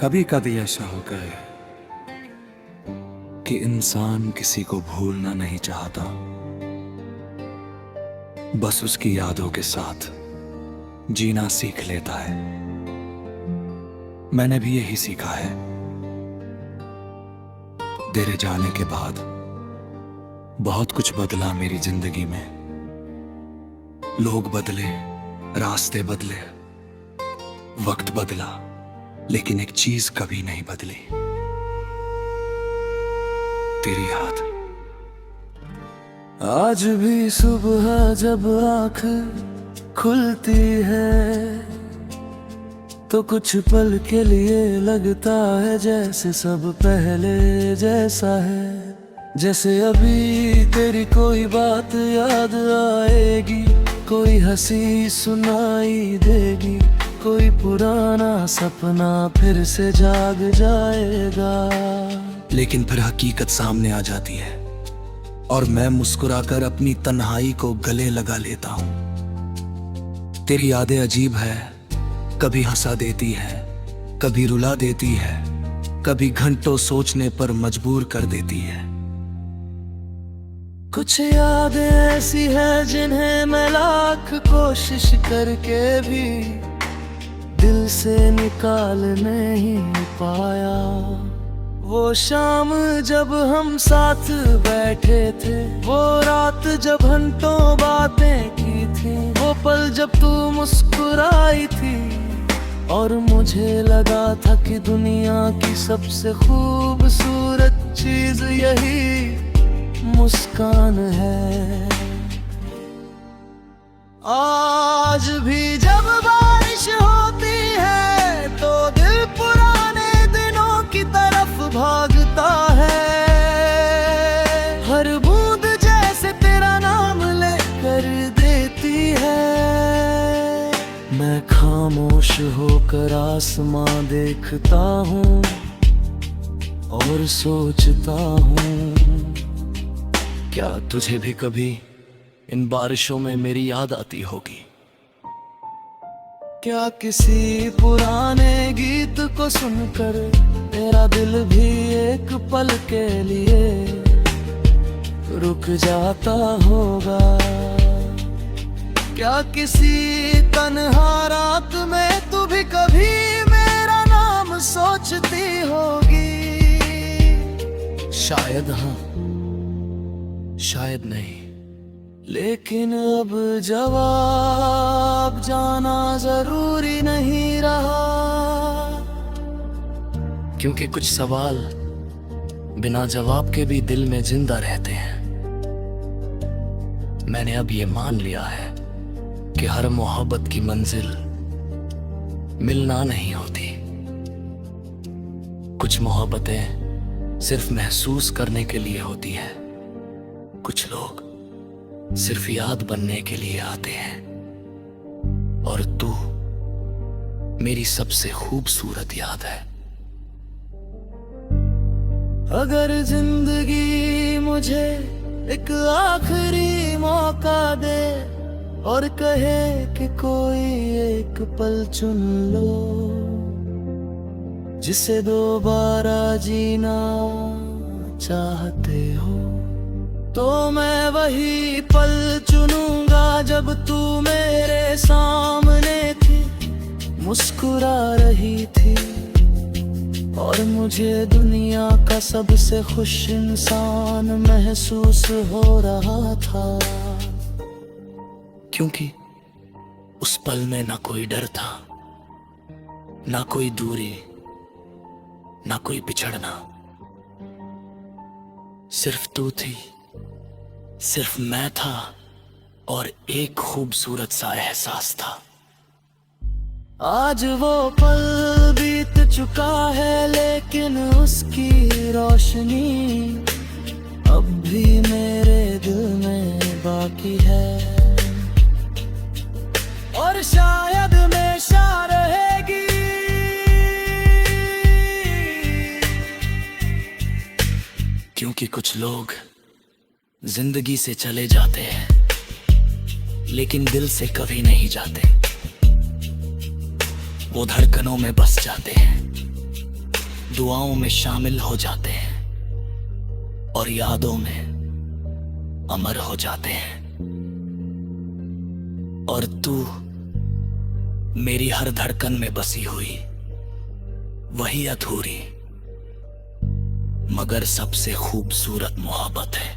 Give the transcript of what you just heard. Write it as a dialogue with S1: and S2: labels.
S1: कभी कभी ऐसा होता है कि इंसान किसी को भूलना नहीं चाहता, बस उसकी यादों के साथ जीना सीख लेता है। मैंने भी यही सीखा है। तेरे जाने के बाद बहुत कुछ बदला मेरी जिंदगी में। लोग बदले, रास्ते बदले, वक्त बदला, लेकिन एक चीज कभी नहीं बदली, तेरी याद। आज भी सुबह जब आँख खुलती है तो कुछ पल के लिए लगता है जैसे सब पहले जैसा है। जैसे अभी तेरी कोई बात याद आएगी, कोई हंसी सुनाई देगी, कोई पुराना सपना फिर से जाग जाएगा। लेकिन फिर हकीकत सामने आ जाती है और मैं मुस्कुराकर अपनी तन्हाई को गले लगा लेता हूं। तेरी यादें अजीब है, कभी हंसा देती है, कभी रुला देती है, कभी घंटों सोचने पर मजबूर कर देती है। कुछ यादें ऐसी हैं जिन्हें मैं लाख कोशिश करके भी दिल से निकाल नहीं पाया। वो शाम जब हम साथ बैठे थे, वो रात जब घंटों बातें की थी, वो पल जब तू मुस्कुराई थी और मुझे लगा था कि दुनिया की सबसे खूबसूरत चीज यही मुस्कान है। आज भी जब बारिश होती है तो दिल पुराने दिनों की तरफ भागता है। हर बूंद जैसे तेरा नाम लेकर देती है। मैं खामोश होकर आसमां देखता हूँ और सोचता हूँ, क्या तुझे भी कभी इन बारिशों में मेरी याद आती होगी? क्या किसी पुराने गीत को सुनकर तेरा दिल भी एक पल के लिए रुक जाता होगा? क्या किसी तन्हा रात में तू भी कभी मेरा नाम सोचती होगी? शायद हाँ, शायद नहीं, लेकिन अब जवाब जाना जरूरी नहीं रहा, क्योंकि कुछ सवाल बिना जवाब के भी दिल में जिंदा रहते हैं। मैंने अब ये मान लिया है कि हर मोहब्बत की मंजिल मिलना नहीं होती। कुछ मोहब्बतें सिर्फ महसूस करने के लिए होती हैं, कुछ लोग सिर्फ याद बनने के लिए आते हैं। और तू मेरी सबसे खूबसूरत याद है। अगर जिंदगी मुझे एक आखिरी मौका दे और कहे कि कोई एक पल चुन लो जिसे दोबारा जीना चाहते हो, तो मैं वही पल चुनूंगा जब तू मेरे सामने थी, मुस्कुरा रही थी और मुझे दुनिया का सबसे खुश इंसान महसूस हो रहा था। क्योंकि उस पल में ना कोई डर था, ना कोई दूरी, ना कोई बिछड़ना, सिर्फ तू थी, सिर्फ मैं था और एक खूबसूरत सा एहसास था। आज वो पल बीत चुका है, लेकिन उसकी रोशनी अब भी मेरे दिल में बाकी है और शायद हमेशा रहेगी। क्योंकि कुछ लोग जिंदगी से चले जाते हैं, लेकिन दिल से कभी नहीं जाते। वो धड़कनों में बस जाते हैं
S2: दुआओं में शामिल हो जाते हैं और यादों में अमर हो जाते हैं। और तू मेरी हर धड़कन में बसी हुई वही अधूरी मगर सबसे खूबसूरत मोहब्बत है।